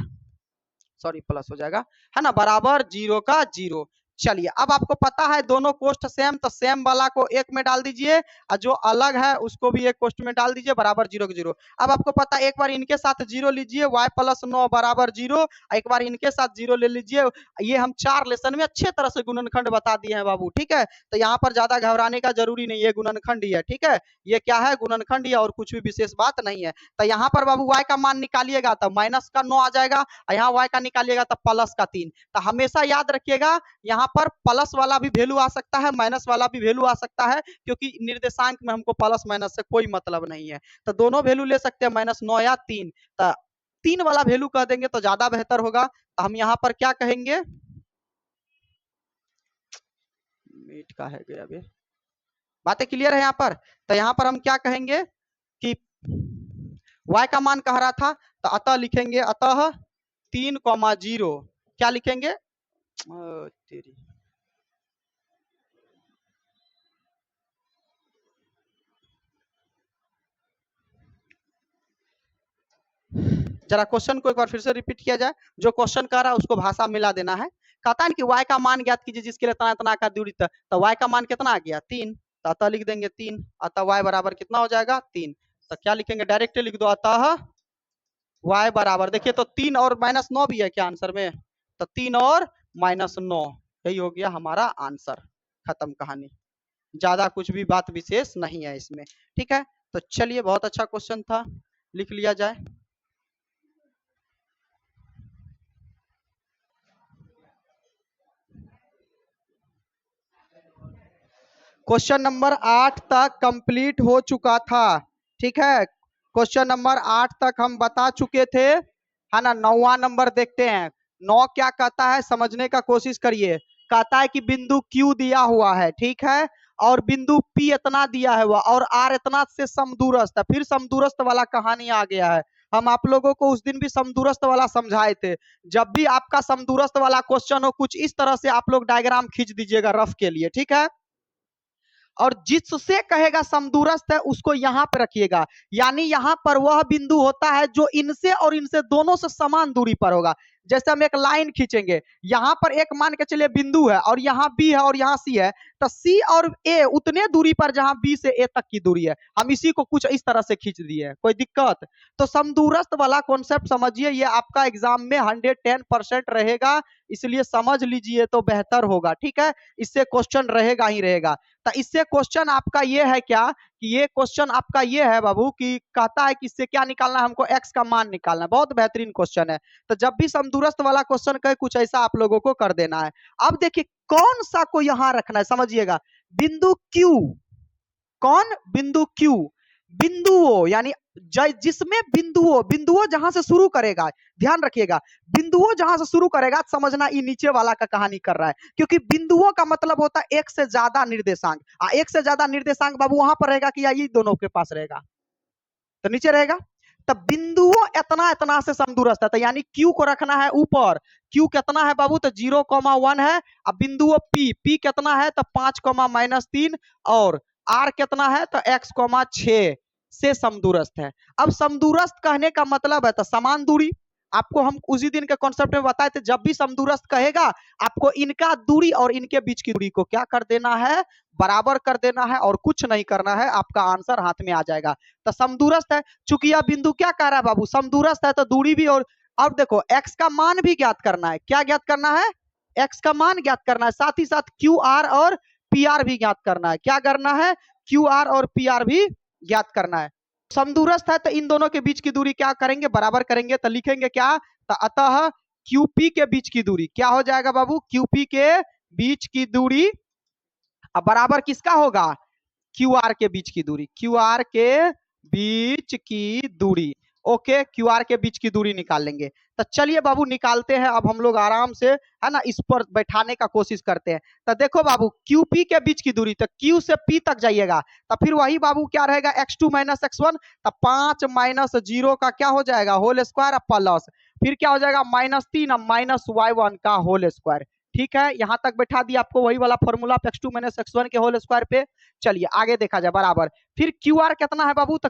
सॉरी प्लस हो जाएगा, है ना, बराबर 0 का 0। चलिए अब आपको पता है दोनों कोष्ठ सेम, तो सेम वाला को एक में डाल दीजिए और जो अलग है उसको भी एक कोष्ठ में डाल दीजिए, बराबर 0 के 0। अब आपको पता है एक बार इनके साथ 0 लीजिए, y प्लस 9 बराबर 0, एक बार इनके साथ 0 ले लीजिए। ये हम 4 लेसन में अच्छे तरह से गुणनखंड बता दिए हैं बाबू, ठीक है। तो यहाँ पर ज्यादा घबराने का जरूरी नहीं है, गुणनखंड ही है, ठीक है, ये क्या है गुणनखंड ही है और कुछ भी विशेष बात नहीं है। तो यहाँ पर बाबू y का मान निकालिएगा तो माइनस का 9 आ जाएगा, यहाँ y का निकालिएगा तो प्लस का 3। तो हमेशा याद रखिएगा यहाँ पर प्लस वाला भी वैल्यू आ सकता है, माइनस वाला भी वैल्यू आ सकता है, क्योंकि निर्देशांक में हमको प्लस माइनस से कोई मतलब नहीं है। तो दोनों वैल्यू ले सकते हैं, -9 या 3। तो 3 वाला वैल्यू कह देंगे तो ज्यादा बेहतर होगा। तो हम यहाँ पर क्या कहेंगे, मीट का है गया अभी, बातें क्लियर है यहाँ पर। तो यहाँ पर हम क्या कहेंगे कि y का मान कह रहा था, तो अतः लिखेंगे, अतः 3,0 क्या लिखेंगे, तेरी जरा क्वेश्चन को एक बार फिर से रिपीट किया जाए, जो क्वेश्चन कह रहा है उसको भाषा मिला देना है। कहता है कि y का मान ज्ञात कीजिए जिसके लिए तना तना का दूरी था, तो y का मान कितना आ गया 3, तो अतः लिख देंगे 3, अतः y बराबर कितना हो जाएगा 3। तो क्या लिखेंगे, डायरेक्ट लिख दो, अतः y बराबर, देखिए तो 3 और -9 भी है क्या आंसर में, तो 3 और -9, यही हो गया हमारा आंसर, खत्म कहानी, ज्यादा कुछ भी बात विशेष नहीं है इसमें, ठीक है। तो चलिए बहुत अच्छा क्वेश्चन था, लिख लिया जाए। क्वेश्चन नंबर 8 तक कंप्लीट हो चुका था, ठीक है। क्वेश्चन नंबर 8 तक हम बता चुके थे, है ना। 9वां नंबर देखते हैं। 9 क्या कहता है समझने का कोशिश करिए। कहता है कि बिंदु Q दिया हुआ है, ठीक है, और बिंदु P इतना दिया है हुआ और R इतना से समदूरस्थ है। फिर समदूरस्थ वाला कहानी आ गया है। हम आप लोगों को उस दिन भी समदूरस्थ वाला समझाए थे। जब भी आपका समदूरस्थ वाला क्वेश्चन हो, कुछ इस तरह से आप लोग डायग्राम खींच दीजिएगा रफ के लिए, ठीक है। और जिससे कहेगा समदूरस्थ है उसको यहां पर रखिएगा, यानी यहां पर वह बिंदु होता है जो इनसे और इनसे दोनों से समान दूरी पर होगा। जैसे हम एक लाइन खींचेंगे, यहां पर एक मान के चलिए बिंदु है और यहां बी है और यहां सी है, तो सी और ए उतने दूरी पर जहां बी से ए तक की दूरी है, हम इसी को कुछ इस तरह से खींच दिए। कोई दिक्कत? तो समदूरस्थ वाला कॉन्सेप्ट समझिए, ये आपका एग्जाम में 110% रहेगा, इसलिए समझ लीजिए तो बेहतर होगा, ठीक है। इससे क्वेश्चन रहेगा ही रहेगा। तो इससे क्वेश्चन आपका ये है क्या कि ये क्वेश्चन आपका ये है बाबू कि कहता है कि इससे क्या निकालना है, हमको x का मान निकालना है। बहुत बेहतरीन क्वेश्चन है। तो जब भी समदूरस्थ वाला क्वेश्चन कहे कुछ ऐसा आप लोगों को कर देना है। अब देखिए कौन सा को यहां रखना है, समझिएगा। बिंदु Q, कौन? बिंदु Q, बिंदुओं यानी जिसमें बिंदुओं जहां से शुरू करेगा, ध्यान रखिएगा, बिंदुओं जहां से शुरू करेगा समझना ये नीचे वाला का कहानी कर रहा है, क्योंकि बिंदुओं का मतलब होता है एक से ज्यादा निर्देशांक। एक से ज्यादा निर्देशांक बाबू वहां पर रहेगा कि या ये दोनों के पास रहेगा? तो नीचे रहेगा। तब बिंदुओं इतना इतना से समदूरस्थ है, तो यानी Q को रखना है ऊपर। Q कितना है बाबू? तो 0,1 है। अब बिंदुओं P कितना है? तो 5,-3, और R कितना है? तो x,6 से समदूरस्थ है। अब समदूरस्थ कहने का मतलब है तो समान दूरी। आपको हम उसी दिन के कॉन्सेप्ट में बताए थे, जब भी समदूरस्थ कहेगा आपको इनका दूरी और इनके बीच की दूरी को क्या कर देना है? बराबर कर देना है, और कुछ नहीं करना है, आपका आंसर हाथ में आ जाएगा। तो समदूरस्थ है, चूंकि यह बिंदु क्या कह रहा है बाबू? समदूरस्थ है, तो दूरी भी। और अब देखो x का मान भी ज्ञात करना है। क्या ज्ञात करना है? x का मान ज्ञात करना है, साथ ही साथ QR और PR भी ज्ञात करना है। क्या करना है? QR और PR भी ज्ञात करना है। समदूरस्थ है तो इन दोनों के बीच की दूरी क्या करेंगे? बराबर करेंगे। तो लिखेंगे क्या? तो अतः QP के बीच की दूरी क्या हो जाएगा बाबू? QP के बीच की दूरी अब बराबर किसका होगा? QR के बीच की दूरी। QR के बीच की दूरी, ओके, QR के बीच की दूरी निकाल लेंगे। तो चलिए बाबू निकालते हैं। अब हम लोग आराम से, है ना, इस पर बैठाने का कोशिश करते हैं। तो देखो बाबू, QP के बीच की दूरी, तो Q से P तक जाइएगा तो फिर वही बाबू क्या रहेगा? x2 - x1। तो 5 - 0 का क्या हो जाएगा? होल स्क्वायर, प्लस फिर क्या हो जाएगा? -3 -y1 का होल स्क्वायर। ठीक है, यहां तक बैठा दिया आपको वही वाला फॉर्मूला x2 - x1 के होल स्क्वायर पे। चलिए आगे देखा जाए बराबर। फिर QR कितना है बाबू? तो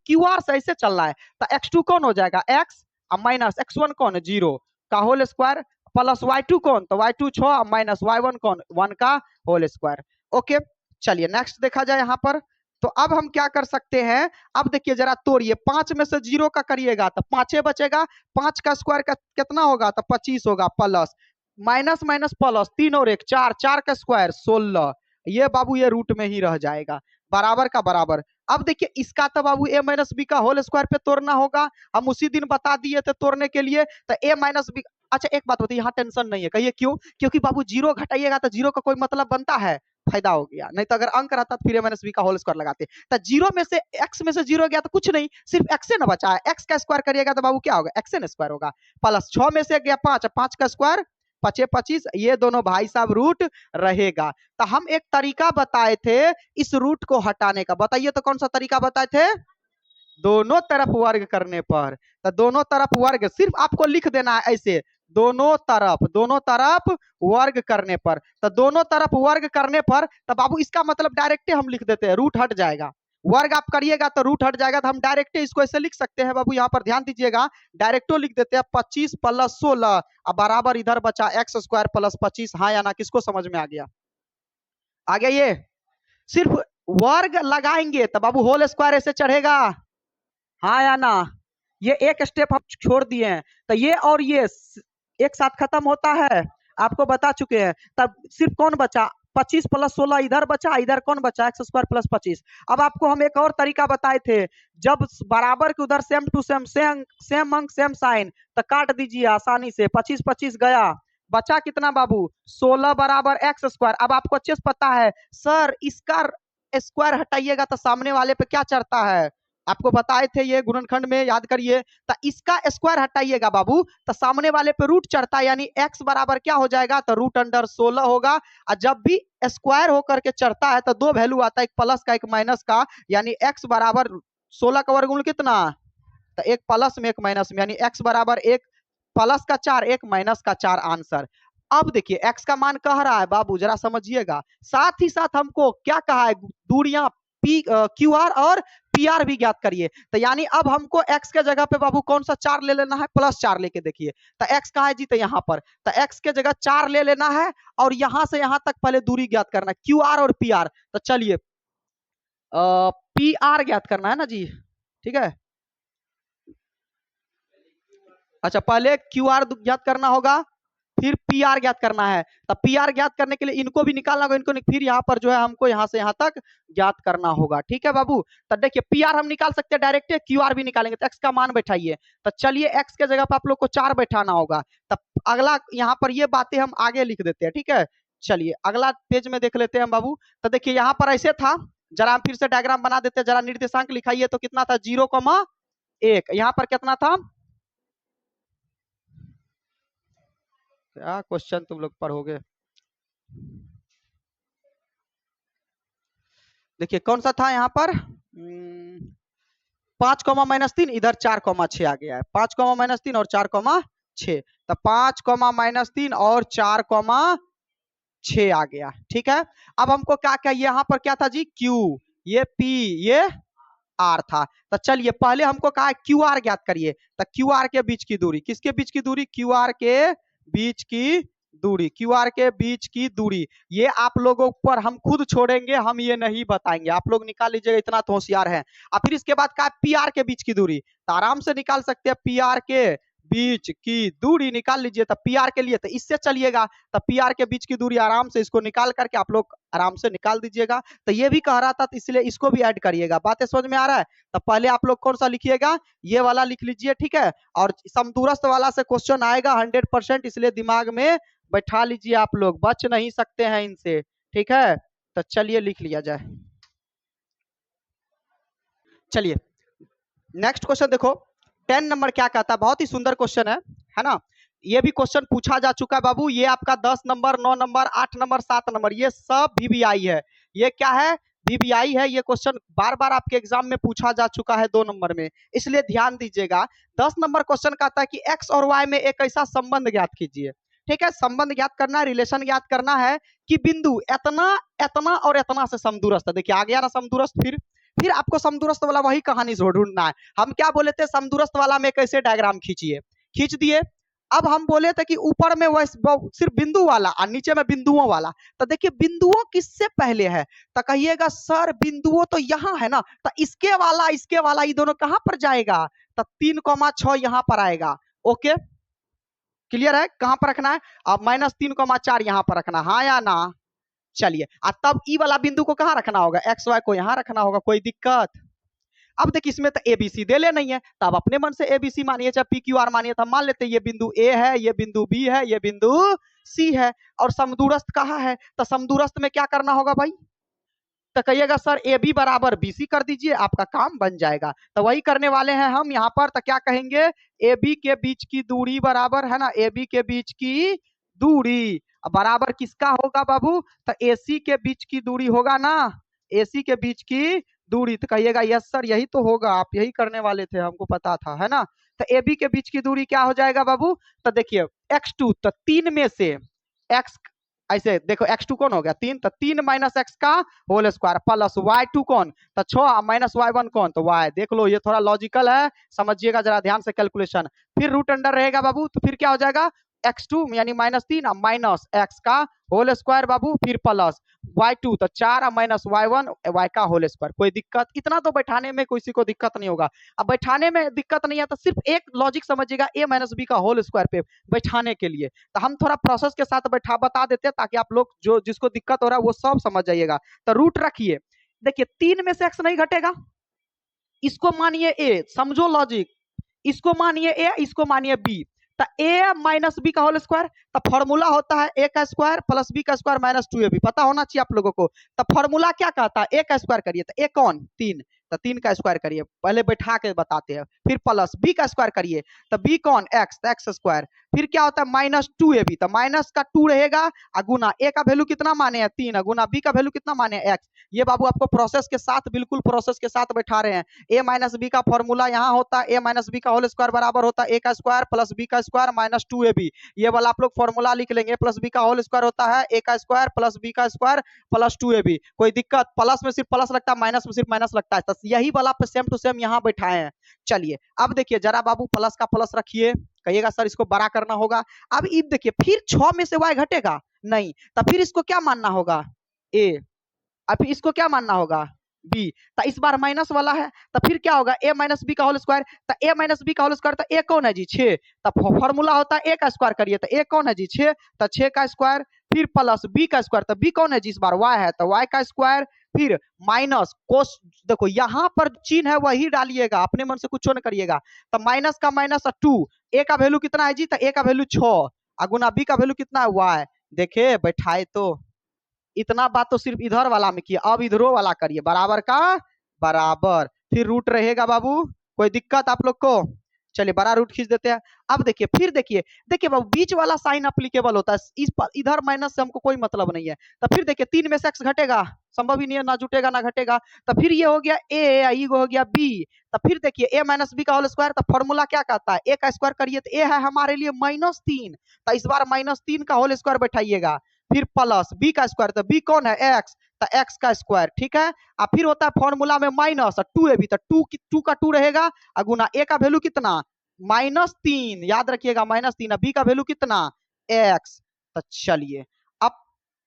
QR से ऐसे चल रहा है, तो x2 कौन हो जाएगा? x माइनस x1 कौन? 0 का होल स्क्वायर, प्लस y2 कौन? तो y2 6 माइनस y1 कौन? 1 का होल स्क्वायर। ओके, चलिए नेक्स्ट देखा जाए यहाँ पर। तो अब हम क्या कर सकते हैं? अब देखिए जरा तोड़िए, 5 में से 0 का करिएगा तो 5 बचेगा। 5 का स्क्वायर का कितना होगा? तो 25 होगा, प्लस माइनस माइनस प्लस, 3 और 1 4, 4 का स्क्वायर 16। ये बाबू ये रूट में ही रह जाएगा, बराबर का बराबर। अब देखिए इसका तो बाबू a - b का होल स्क्वायर पे तोड़ना होगा। हम उसी दिन बता दिए थे तोड़ने के लिए। तो a - b, अच्छा एक बात बताइए, यहाँ टेंशन नहीं है, कहिए क्यों? क्योंकि बाबू 0 घटाइएगा तो 0 का कोई मतलब बनता है? फायदा हो गया। नहीं तो अगर अंक रहता तो फिर a - b का होल स्क्वायर लगाते। तो 0 में से x में से 0 गया तो कुछ नहीं, सिर्फ x से ना बचा है। x का स्क्वायर करिएगा तो बाबू क्या होगा? x n स्क्वायर होगा, प्लस 6 में से गया 5, 5 का स्क्वायर 5 25, ये दोनों भाई साहब रूट रहेगा। तो हम एक तरीका बताए थे इस रूट को हटाने का, बताइए तो कौन सा तरीका बताए थे? दोनों तरफ वर्ग करने पर। तो दोनों तरफ वर्ग सिर्फ आपको लिख देना है ऐसे, दोनों तरफ वर्ग करने पर। तो दोनों तरफ वर्ग करने पर, तो बाबू इसका मतलब डायरेक्ट हम लिख देते हैं, रूट हट जाएगा। वर्ग आप करिएगा तो रूट हट जाएगा, तो हम डायरेक्ट इसको ऐसे लिख सकते हैं बाबू। यहाँ पर ध्यान दीजिएगा, डायरेक्टो लिख देते हैं 25 + 16 अब बराबर इधर बचा x² + 25। हाँ या ना, किसको समझ में आ गया? आ गया ये? सिर्फ वर्ग लगाएंगे तो बाबू होल स्क्वायर ऐसे चढ़ेगा। हाँ या ना? ये एक स्टेप हम छोड़ दिए हैं, तो ये और ये एक साथ खत्म होता है, आपको बता चुके हैं। तब सिर्फ कौन बचा? 25 + 16 इधर बचा, इधर कौन बचा? x² + 25। अब आपको हम एक और तरीका बताए थे, जब बराबर के उधर सेम टू सेम, सेम अंक सेम साइन, तो काट दीजिए आसानी से। 25 25 गया, बचा कितना बाबू 16 बराबर एक्स स्क्वायर। अब आपको अच्छे से पता है सर इसका स्क्वायर हटाइएगा तो सामने वाले पे क्या चढ़ता है, आपको बताए थे ये गुणनखंड में, याद करिए। तो इसका स्क्वायर हटाइएगा बाबू तो सामने वाले पे रूट चढ़ता है, यानी x बराबर क्या हो जाएगा तो रूट अंडर 16 होगा। और जब भी स्क्वायर होकर के चढ़ता है तो दो वैल्यू आता है, एक प्लस का एक माइनस का, यानी x बराबर 16 का वर्गमूल कितना, तो एक प्लस में एक माइनस में, यानी x बराबर एक प्लस का 4 एक माइनस का 4 आंसर। अब देखिए x का मान कह रहा है बाबू, जरा समझिएगा, साथ ही साथ हमको क्या कहा है, दूरियां क्यू आर और पी आर भी ज्ञात करिए। तो यानी अब हमको x के जगह पे बाबू कौन सा 4 ले लेना है, +4 लेके देखिए। तो x कहा है जी, तो यहाँ पर तो x के जगह 4 ले लेना है और यहां से यहां तक पहले दूरी ज्ञात करना है, क्यू आर और पी आर। तो चलिए पी आर ज्ञात करना है ना जी, ठीक है। अच्छा पहले क्यू आर ज्ञात करना होगा, फिर पी आर ज्ञात करना है। तब पी आर ज्ञात करने के लिए इनको भी निकालना होगा, इनको फिर यहाँ पर जो है हमको यहाँ से यहाँ तक ज्ञात करना होगा, ठीक है बाबू। तो देखिए पी आर हम निकाल सकते हैं डायरेक्ट, क्यू आर भी निकालेंगे। तो एक्स का मान बैठाइए, तो चलिए एक्स के जगह पर आप लोग को 4 बैठाना होगा। तब अगला यहाँ पर ये बातें हम आगे लिख देते हैं, ठीक है। चलिए अगला पेज में देख लेते हैं बाबू। तो देखिए यहाँ पर ऐसे था, जरा हम फिर से डायग्राम बना देते हैं, जरा निर्देशांक लिखाइए। तो कितना था 0,1, यहाँ पर कितना था, क्या क्वेश्चन तुम लोग पढ़ोगे। देखिए कौन सा था यहाँ पर 5,-3, इधर 4,6 आ गया है, 5,-3 और 4,6, तो 5,-3 और 4,6 आ गया, ठीक है। अब हमको क्या क्या यहाँ पर क्या था जी, Q, ये P, ये R था। तो चलिए पहले हमको कहा क्यू आर ज्ञात करिए। तो क्यू आर के बीच की दूरी, किसके बीच की दूरी, क्यू आर के बीच की दूरी, क्यू आर के बीच की दूरी, ये आप लोगों पर हम खुद छोड़ेंगे, हम ये नहीं बताएंगे, आप लोग निकाल लीजिएगा, इतना तो होशियार है। और फिर इसके बाद कहा पी आर के बीच की दूरी, तो आराम से निकाल सकते हैं, पी आर के बीच की दूरी निकाल लीजिए। तो पी आर के लिए तो इससे चलिएगा, तो पी आर के बीच की दूरी आराम से इसको निकाल करके आप लोग आराम से निकाल दीजिएगा। तो ये भी कह रहा था, तो इसलिए इसको भी ऐड करिएगा। बातें समझ में आ रहा है। तो पहले आप लोग कौन सा लिखिएगा, ये वाला लिख लीजिए, ठीक है। और समदूरस्थ वाला से क्वेश्चन आएगा 100%, इसलिए दिमाग में बैठा लीजिए, आप लोग बच नहीं सकते हैं इनसे, ठीक है। तो चलिए लिख लिया जाए। चलिए नेक्स्ट क्वेश्चन देखो, 10 नंबर क्या कहता है, बहुत ही सुंदर क्वेश्चन है ना। ये भी क्वेश्चन पूछा जा चुका है बाबू, ये आपका 10 नंबर 9 नंबर 8 नंबर 7 नंबर ये सब वीवीआई है। ये क्या है, वीवीआई है। ये क्वेश्चन बार बार आपके एग्जाम में पूछा जा चुका है 2 नंबर में, इसलिए ध्यान दीजिएगा। 10 नंबर क्वेश्चन कहता है कि एक्स और वाई में एक ऐसा संबंध ज्ञात कीजिए, ठीक है। संबंध ज्ञात करना है, रिलेशन ज्ञात करना है कि बिंदु इतना इतना और इतना से समदूरस्थ है। देखिए आ गया ना समदूरस्थ, फिर आपको समदूरस्थ वाला वही कहानी ढूंढना है। हम क्या बोले थे, समदूरस्थ वाला में कैसे डायग्राम खींचिए, खींच दिए। अब हम बोले थे कि ऊपर में वह सिर्फ बिंदु वाला और नीचे में बिंदुओं वाला। तो देखिए बिंदुओं किससे पहले है, तो कहिएगा सर बिंदुओं तो यहाँ है ना, तो इसके वाला ये दोनों कहां पर जाएगा, तो 3,6 यहाँ पर आएगा। ओके क्लियर है, कहां पर रखना है, अब -3,4 यहाँ पर रखना, हाँ या ना। चलिए तब ई वाला बिंदु को कहां रखना होगा, एक्स वाई को यहाँ रखना होगा, कोई दिक्कत। अब देखिए इसमें तो एबीसी दे ले नहीं है, तो आप अपने मन से एबीसी मानिए चाहे पी क्यू आर मानिए। तो मान लेते हैं ये बिंदु ए है, ये बिंदु बी है, ये बिंदु सी है, और समदूरस्थ कहाँ है, तो समदूरस्थ में क्या करना होगा भाई, तो कहिएगा सर ए बी बराबर बी सी कर दीजिए, आपका काम बन जाएगा। तो वही करने वाले हैं हम यहाँ पर। तो क्या कहेंगे, ए बी के बीच की दूरी बराबर है ना, ए बी के बीच की दूरी बराबर किसका होगा बाबू, तो ए सी के बीच की दूरी होगा ना, ए सी के बीच की दूरी। तो कहिएगा यस सर यही तो होगा, आप यही करने वाले थे, हमको पता था, है ना। तो ए बी के बीच की दूरी क्या हो जाएगा बाबू, तो देखिए x2, तो 3 में से x, ऐसे देखो x2 कौन हो गया 3, तो 3 - x का होल स्क्वायर प्लस y2 कौन, तो 6 - y1 कौन, तो y। देख लो ये थोड़ा लॉजिकल है, समझिएगा जरा ध्यान से कैलकुलेशन। फिर रूट अंडर रहेगा बाबू, तो फिर क्या हो जाएगा x2 यानी -3 माइनस x का होल स्क्वायर बाबू, फिर प्लस y2 तो 4 - y1 y का होल स्क्वायर। कोई दिक्कत, इतना तो बैठाने में किसी को दिक्कत नहीं होगा। अब बैठाने में दिक्कत नहीं है तो सिर्फ एक लॉजिक समझिएगा, a - b का होल स्क्वायर पे बैठाने के लिए। तो हम थोड़ा प्रोसेस के साथ बैठा बता देते हैं ताकि आप लोग जो जिसको दिक्कत हो रहा है वो सब समझ जाइएगा। तो रूट रखिए, देखिए 3 में से x नहीं घटेगा, इसको मानिए a, समझो लॉजिक, इसको मानिए a, इसको मानिए b। तो a माइनस बी का होल स्क्वायर, तो फॉर्मूला होता है a का स्क्वायर प्लस b का स्क्वायर माइनस 2ab, पता होना चाहिए आप लोगों को। तो फॉर्मूला क्या कहता है, a का स्क्वायर करिए तो a कौन 3, तो 3 का स्क्वायर करिए, पहले बैठा के बताते हैं। फिर प्लस b का स्क्वायर करिए तो b कौन x, तो x स्क्वायर। फिर क्या होता है माइनस 2ab, तो माइनस का 2 रहेगा, गुना a का वैल्यू कितना माने हैं 3, गुना b का वैल्यू कितना माने हैं x। ये बाबू आपको प्रोसेस के साथ, बिल्कुल प्रोसेस के साथ बैठा रहे हैं। a माइनस बी का फॉर्मूला यहाँ होता है, a माइनस बी का होल स्क्वायर बराबर होता है a का स्क्वायर प्लस b का स्क्वायर माइनस 2ab। ये वाला आप लोग फॉर्मूला लिख लेंगे, प्लस b का होल स्क्वायर होता है a का स्क्वायर प्लस b का स्क्वायर प्लस 2ab। कोई दिक्कत, प्लस में सिर्फ प्लस लगता है, माइनस में सिर्फ माइनस लगता है, तो यही वाला पे सेम टू सेम यहाँ बैठाए हैं। चलिए अब देखिए जरा बाबू प्लस का प्लस रखिए, कहिएगा सर इसको बड़ा करना होगा। अब इब देखिए फिर 6 में से y घटेगा नहीं, तो फिर इसको क्या मानना होगा a, अब इसको क्या मानना होगा b, तो इस बार माइनस वाला है, तो फिर क्या होगा a माइनस बी का होल स्क्वायर, तो a माइनस बी का होल स्क्वायर, तो a कौन है जी 6, तो फॉर्मूला होता है a का स्क्वायर करिए तो a कौन है जी 6, तो 6 का स्क्वायर, फिर प्लस b का स्क्वायर, तो b कौन है जी इस बार y है, तो y का स्क्वायर, फिर माइनस कोस, देखो यहाँ पर चिन्ह है वही डालिएगा, अपने मन से कुछ न करिएगा। तो माइनस का माइनस 2, a का वैल्यू कितना है जी, तो a का वैल्यू 6, गुना b का वैल्यू कितना है y। देखे बैठाए तो इतना बात तो सिर्फ इधर वाला में किया, अब इधरों वाला करिए, बराबर का बराबर, फिर रूट रहेगा बाबू, कोई दिक्कत आप लोग को। चलिए बड़ा रूट खींच देते हैं। अब देखिए फिर देखिए, देखिए बाबू बीच वाला साइन अप्लीकेबल होता है, इस इधर माइनस से हमको कोई मतलब नहीं है। तो फिर देखिए 3 में से x घटेगा, संभव ही नहीं है, ना जुटेगा ना घटेगा। तो फिर ये हो गया a, ये हो गया b। तो फिर देखिए a माइनस बी का होल स्क्वायर, तो फॉर्मूला क्या कहता है a का स्क्वायर करिए तो a है हमारे लिए -3, तो इस बार -3 का होल स्क्वायर बैठाइएगा, फिर प्लस b का स्क्वायर, तो b कौन है x, तो x का स्क्वायर, ठीक है। अब फिर होता है फॉर्मूला में माइनस 2ab, तो 2 का 2 रहेगा, गुना a का वैल्यू कितना -3, याद रखिएगा -3, b का वैल्यू कितना x। तो चलिए अब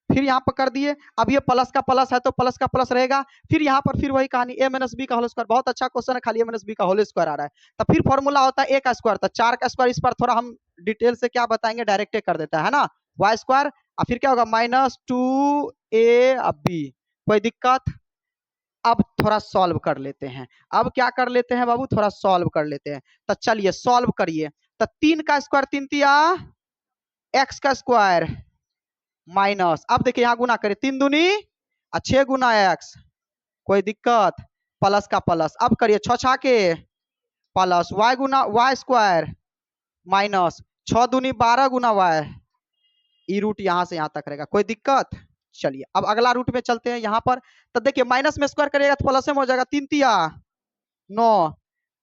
फिर यहाँ पर कर दिए, अब ये प्लस का प्लस है तो प्लस का प्लस रहेगा, फिर यहाँ पर फिर वही कहानी a माइनस बी का होल स्क्वायर, बहुत अच्छा क्वेश्चन है, खाली a माइनस बी का होल स्क्वायर आ रहा है। तो फिर फॉर्मूला होता है a का स्क्वायर, तो 4 का स्क्वायर, इस पर थोड़ा हम डिटेल से क्या बताएंगे, डायरेक्ट कर देता है ना, y स्क्वायर, और फिर क्या होगा -2ab, कोई दिक्कत। अब थोड़ा सॉल्व कर लेते हैं, अब क्या कर लेते हैं बाबू, थोड़ा सॉल्व कर लेते हैं। तो चलिए सॉल्व करिए, तो 3 का स्क्वायर 3 तिया x का स्क्वायर माइनस, अब देखिए यहाँ गुना करिए, 3 दूनी 6 गुना x, कोई दिक्कत, प्लस का प्लस, अब करिए 6 छा के प्लस y गुना y स्क्वायर माइनस 6 दूनी 12 गुना y, ई रूट यहाँ से यहाँ तक रहेगा, कोई दिक्कत। चलिए अब अगला रूट में चलते हैं यहाँ पर, तो देखिए माइनस में स्क्वायर करिएगा तो प्लस में हो जाएगा, 3 तिया 9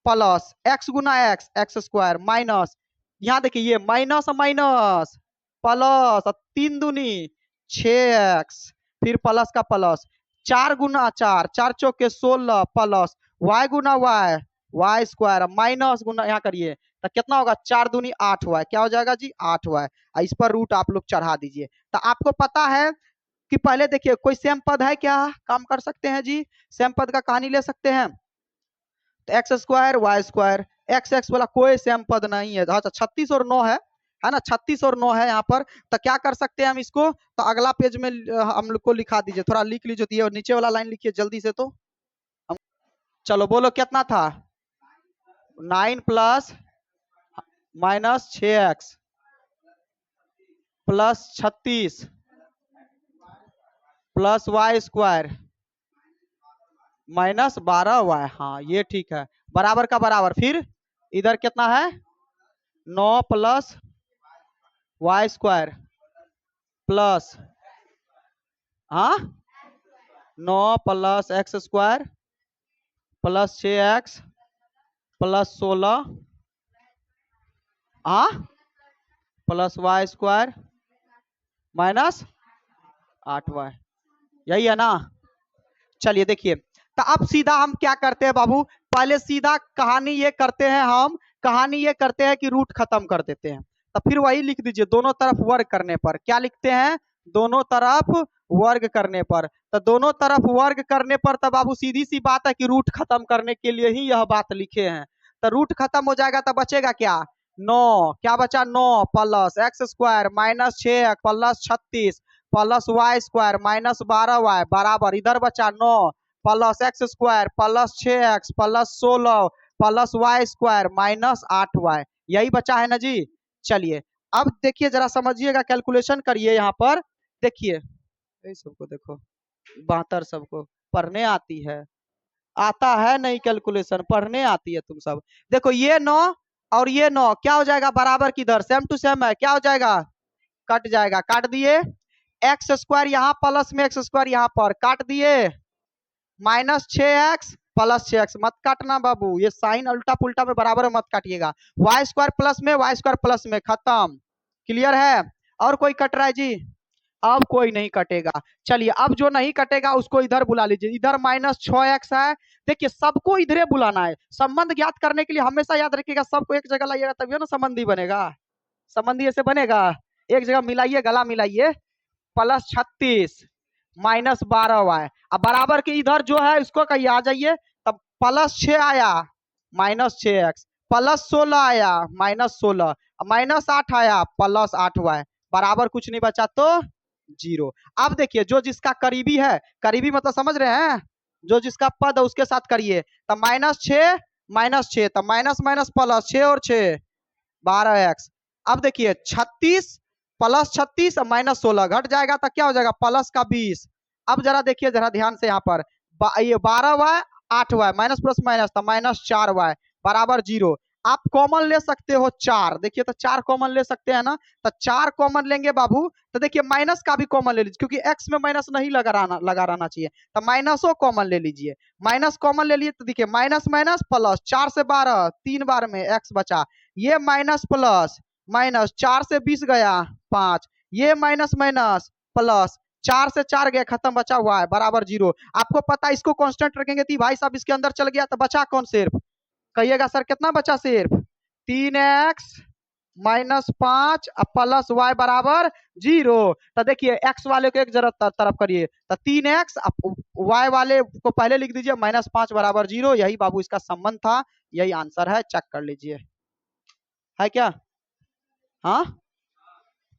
प्लस x गुना x, x स्क्वायर माइनस, यहाँ देखिए ये माइनस माइनस प्लस 3 दूनी 6x, फिर प्लस का प्लस, 4 गुना 4, 4 चौके 16 प्लस y गुना y, y स्क्वायर माइनस गुना यहाँ करिए तो कितना होगा, 4 दूनी 8y, क्या हो जाएगा जी 8y, इस पर रूट आप लोग चढ़ा दीजिए। तो आपको पता है कि पहले देखिए कोई सेम पद है क्या, काम कर सकते हैं जी, सेम पद का कहानी ले सकते हैं, तो X square Y square, X X वाला कोई सेम पद नहीं है, अच्छा 36 और 9 है ना, 36 और 9 है यहाँ पर। तो क्या कर सकते हैं हम इसको, तो अगला पेज में हम लोग को लिखा दीजिए, थोड़ा लिख लीजिए दिए, और नीचे वाला लाइन लिखिए जल्दी से। तो चलो बोलो कितना था, 9 plus minus 6x plus 36 plus Y square minus 12y, हाँ ये ठीक है, बराबर का बराबर, फिर इधर कितना है 9 प्लस वाई स्क्वायर प्लस, हाँ 9 plus X square plus 6x plus 16, हाँ plus Y square minus 8y, यही है ना। चलिए देखिए, तो अब सीधा हम क्या करते हैं बाबू, पहले सीधा कहानी ये करते हैं, हम कहानी ये करते हैं कि रूट खत्म कर देते हैं। तो फिर वही लिख दीजिए, दोनों तरफ वर्ग करने पर, क्या लिखते हैं, दोनों तरफ वर्ग करने पर। तो दोनों तरफ वर्ग करने पर, तब बाबू सीधी सी बात है कि रूट खत्म करने के लिए ही यह बात लिखे हैं। तो रूट खत्म हो जाएगा तो बचेगा क्या, 9, क्या बचा 9 plus X square minus 6 plus 36 plus Y square minus 12y बराबर, इधर बचा 9 plus X square plus 6x plus 16 plus Y square minus 8y, यही बचा है ना जी। चलिए अब देखिए जरा समझिएगा, कैलकुलेशन करिए यहाँ पर। देखिए ये सबको देखो, 72 सबको पढ़ने आती है, आता है नहीं कैलकुलेशन, पढ़ने आती है तुम सब। देखो ये 9 और ये 9 क्या हो जाएगा, बराबर किधर, सेम टू सेम है, क्या हो जाएगा, कट जाएगा, काट दिए। एक्स स्क्वायर यहाँ प्लस में एक्स स्क्वायर यहाँ पर काट दिए, -6x प्लस 6x, मत काटना बाबू, ये साइन उल्टा पुल्टा में बराबर मत काटिएगा। वाई स्क्वायर प्लस में वाई स्क्वायर प्लस में, खत्म, क्लियर है। और कोई कट रहा है जी, अब कोई नहीं कटेगा। चलिए अब जो नहीं कटेगा उसको इधर बुला लीजिए, इधर -6x है। देखिए सबको इधरे बुलाना है, संबंध ज्ञात करने के लिए हमेशा याद रखिएगा, सबको एक जगह लाइएगा तभी ना संबंधी बनेगा, संबंधी ऐसे बनेगा, एक जगह मिलाइए, गला मिलाइए, +36 -12y, अब बराबर के इधर जो है इसको कहिए आ जाइए, तब +6 आया -6x, +16 आया -16, -8 आया +8y, बराबर कुछ नहीं बचा तो 0। अब देखिए जो जिसका करीबी है, करीबी मतलब समझ रहे हैं, जो जिसका पद है उसके साथ करिए, तब -6 तब माइनस माइनस प्लस 6 और 6 12x। अब देखिए 36 +36 -16 घट जाएगा तो क्या हो जाएगा, प्लस का 20। अब जरा देखिए जरा ध्यान से यहाँ पर, ये 12y 8y minus plus minus तो -4y बराबर 0। आप कॉमन ले सकते हो 4, देखिए तो 4 कॉमन ले सकते हैं ना, तो 4 कॉमन लेंगे बाबू, तो देखिए माइनस का भी कॉमन ले लीजिए, क्योंकि एक्स में माइनस नहीं लगा रहना चाहिए, तो माइनसो कॉमन ले लीजिए, माइनस कॉमन ले लिए तो देखिए माइनस माइनस प्लस, 4 से 12 3 बार में एक्स बचा, ये माइनस प्लस माइनस, 4 से 20 गया 5, ये माइनस माइनस प्लस, 4 से 4 गया, खत्म, बचा हुआ है बराबर 0। आपको पता है इसको कांस्टेंट रखेंगे तो भाई साहब इसके अंदर चल गया, तो बचा कौन, सिर्फ कहिएगा सर कितना बचा, सिर्फ 3x -5 प्लस y बराबर 0। तो देखिए x वाले को एक जरा तरफ करिए, तो 3x, y वाले को पहले लिख दीजिए, -5 बराबर 0, यही बाबू इसका संबंध था, यही आंसर है, चेक कर लीजिए, है क्या, हाँ